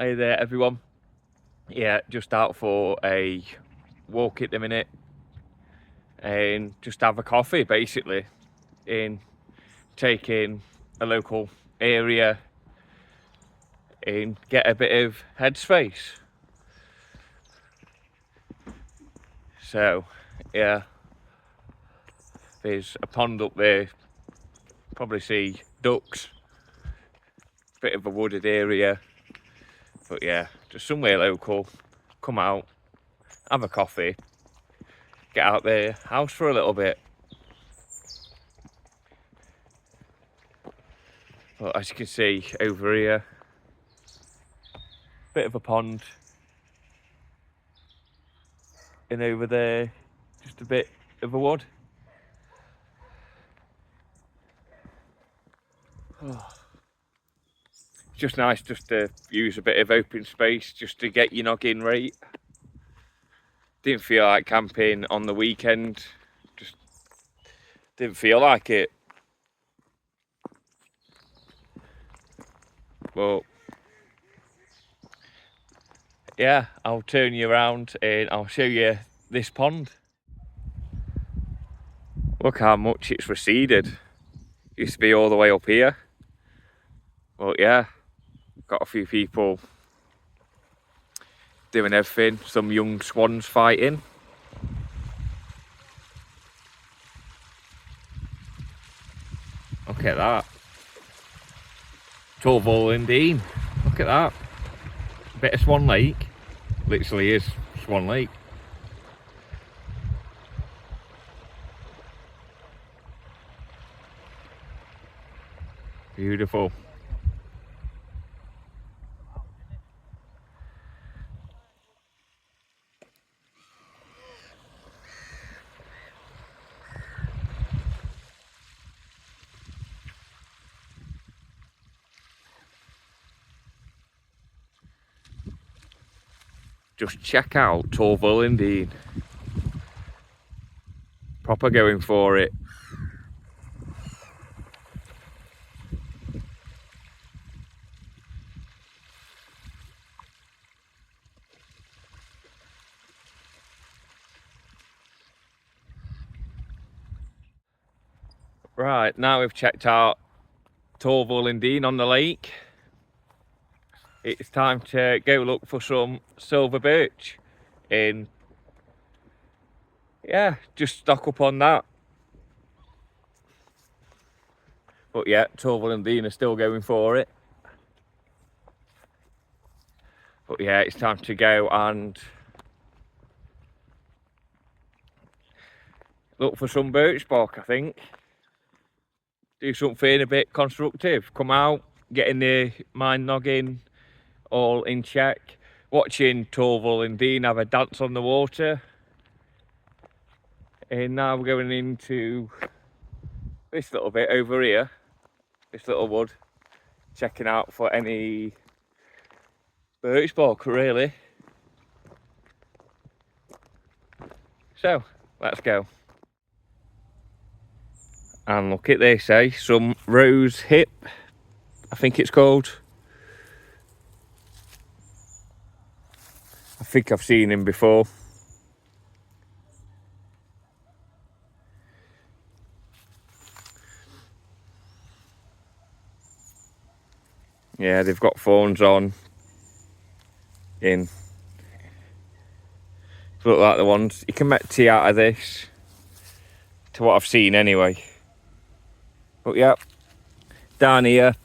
Hey there everyone. Yeah, just out for a walk at the minute and just have a coffee basically, in taking a local area and get a bit of headspace. So yeah, there's a pond up there, probably see ducks, bit of a wooded area, but yeah, just somewhere local, come out, have a coffee, get out the house for a little bit. But as you can see over here, bit of a pond, and over there just a bit of a wood. It's just nice just to use a bit of open space just to get your noggin right. Didn't feel like camping on the weekend, just didn't feel like it. But yeah, I'll turn you around and I'll show you this pond. Look how much it's receded. Used to be all the way up here. But yeah, got a few people doing everything. Some young swans fighting. Look at that. Torval and Dean. Look at that. Bit of Swan Lake. Literally is Swan Lake. Beautiful. Just check out Torval and Dean. Proper going for it. Right, now we've checked out Torval and Dean on the lake. It's time to go look for some silver birch and yeah, just stock up on that. But yeah, Torval and Dean are still going for it. But yeah, it's time to go and look for some birch bark, I think. Do something a bit constructive. Come out, getting the mind noggin all in check. Watching Torval and Dean have a dance on the water. And now we're going into this little bit over here, this little wood, checking out for any birch bark really. So let's go. And look at this, some rose hip, I think it's called. I think I've seen him before. Yeah, they've got thorns on in. Look like the ones you can make tea out of this, to what I've seen anyway. But yeah, down here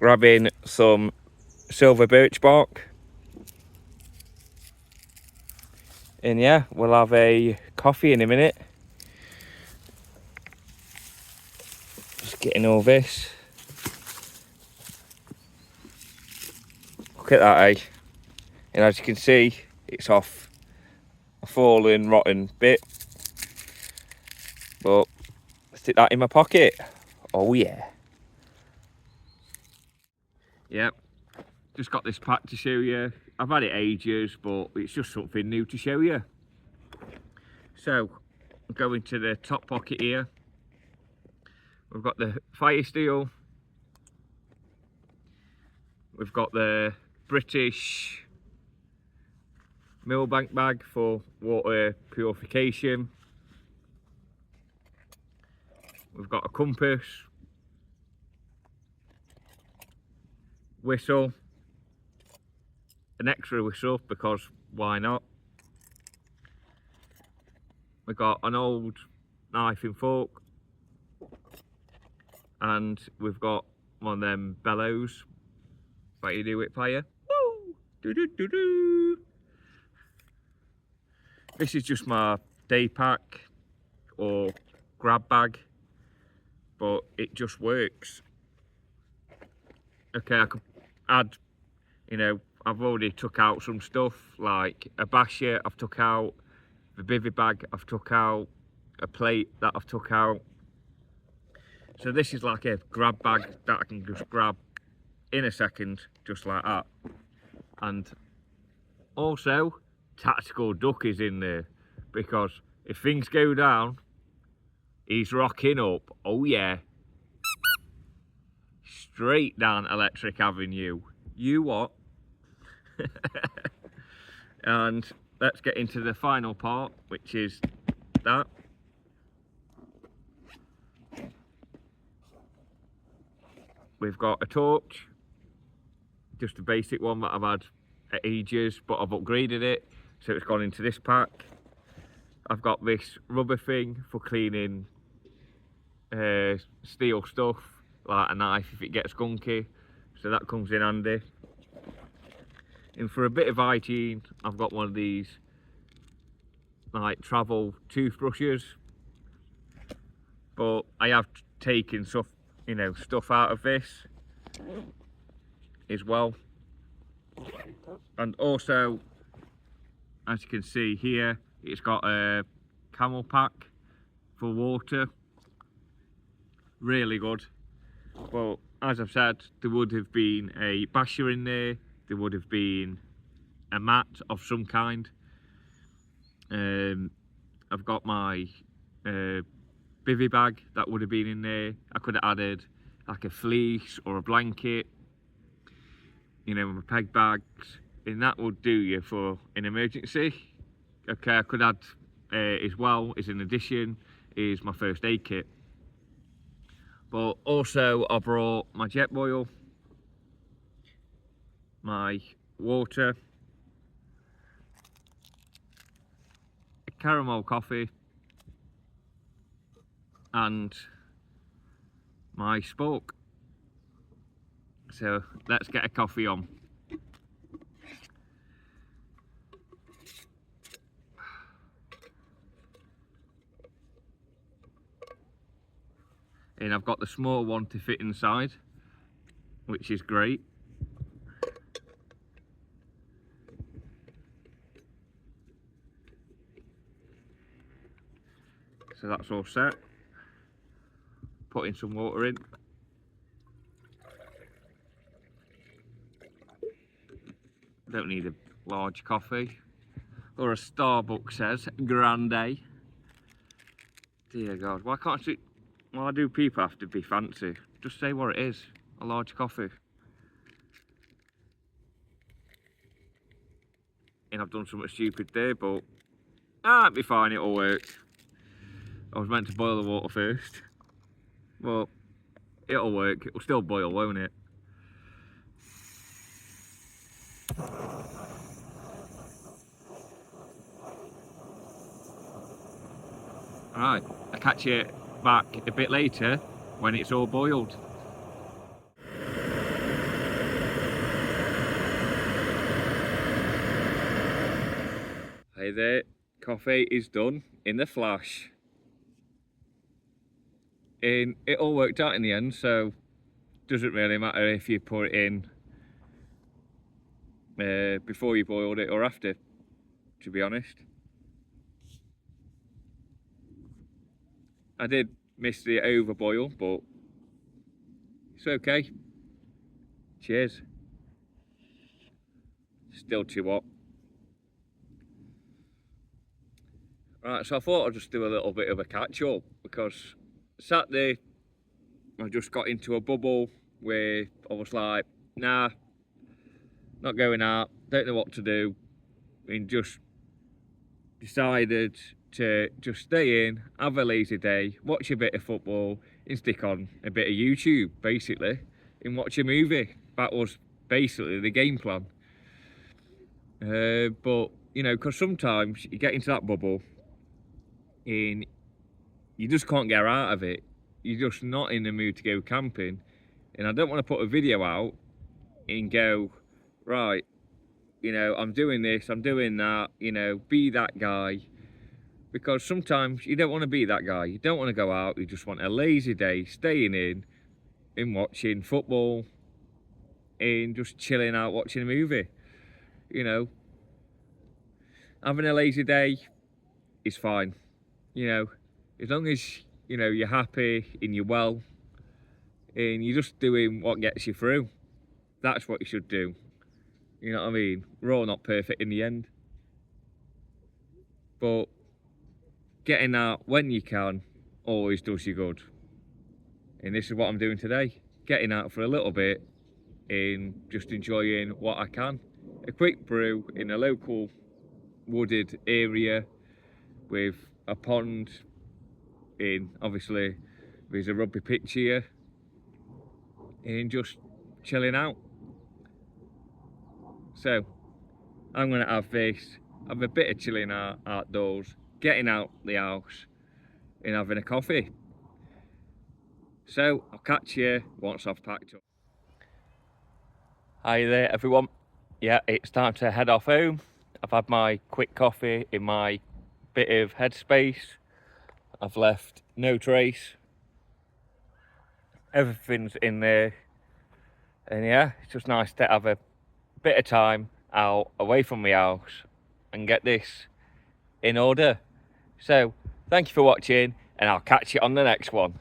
grabbing some silver birch bark, and yeah, we'll have a coffee in a minute. Just getting all this. Look at that, and as you can see, it's off a fallen rotten bit, but stick that in my pocket. Oh yeah. Yep, just got this pack to show you. I've had it ages, but it's just something new to show you. So I'm going to the top pocket here. We've got the fire steel, We've got the British Millbank bag for water purification. We've got a compass, whistle, an extra whistle because why not? We've got an old knife and fork, and we've got one of them bellows that you do with fire. Woo! Do do do do. This is just my day pack or grab bag, but it just works. Okay, I could add, you know, I've already took out some stuff like a basher I've took out, the bivvy bag I've took out, a plate that I've took out. So this is like a grab bag that I can just grab in a second, just like that. And also, tactical duck is in there, because if things go down, he's rocking up, oh yeah, straight down Electric Avenue. You what? And let's get into the final part, which is that. We've got a torch, just a basic one that I've had at ages, but I've upgraded it, so it's gone into this pack. I've got this rubber thing for cleaning steel stuff, like a knife if it gets gunky, so that comes in handy. And for a bit of hygiene, I've got one of these like travel toothbrushes, but I have taken stuff, you know, stuff out of this as well. And also, as you can see here, it's got a camel pack for water, really good. Well, as I've said, there would have been a basher in there, there would have been a mat of some kind. I've got my bivvy bag that would have been in there. I could have added like a fleece or a blanket, you know, my peg bags, and that would do you for an emergency. Okay, I could add as well, as an addition, is my first aid kit. But also I brought my jet boil, my water, a caramel coffee, and my spork. So let's get a coffee on. And I've got the small one to fit inside, which is great. So that's all set. Putting some water in. Don't need a large coffee, or as Starbucks says, grande. Dear God, why can't you? Why do people have to be fancy? Just say what it is, a large coffee. And I've done something stupid there, but it'll be fine, it'll work. I was meant to boil the water first. Well, it'll work, it'll still boil, won't it? Alright, I'll catch you back a bit later when it's all boiled. Hey there, coffee is done in the flash. And it all worked out in the end, so doesn't really matter if you put it in before you boiled it or after, to be honest. I did miss the over boil, but it's okay. Cheers. Still too hot. Right, so I thought I'd just do a little bit of a catch up, because Saturday I just got into a bubble where I was like, nah, not going out, don't know what to do, and just decided to just stay in, have a lazy day, watch a bit of football, and stick on a bit of YouTube, basically, and watch a movie. That was basically the game plan. But, you know, because sometimes you get into that bubble and you just can't get out of it. You're just not in the mood to go camping. And I don't want to put a video out and go, right, you know, I'm doing this, I'm doing that, you know, be that guy. Because sometimes you don't want to be that guy. You don't want to go out, you just want a lazy day, staying in and watching football and just chilling out watching a movie. You know, having a lazy day is fine. You know, as long as, you know, you're happy and you're well and you're just doing what gets you through. That's what you should do. You know what I mean? We're all not perfect in the end. But getting out when you can always does you good. And this is what I'm doing today. Getting out for a little bit and just enjoying what I can. A quick brew in a local wooded area with a pond in, obviously there's a rugby pitch here, and just chilling out. So I'm gonna have this, have a bit of chilling out outdoors, getting out the house and having a coffee. So I'll catch you once I've packed up. Hi there everyone. Yeah, it's time to head off home. I've had my quick coffee in my bit of headspace. I've left no trace. Everything's in there. And yeah, it's just nice to have a bit of time out away from my house and get this in order. So thank you for watching, and I'll catch you on the next one.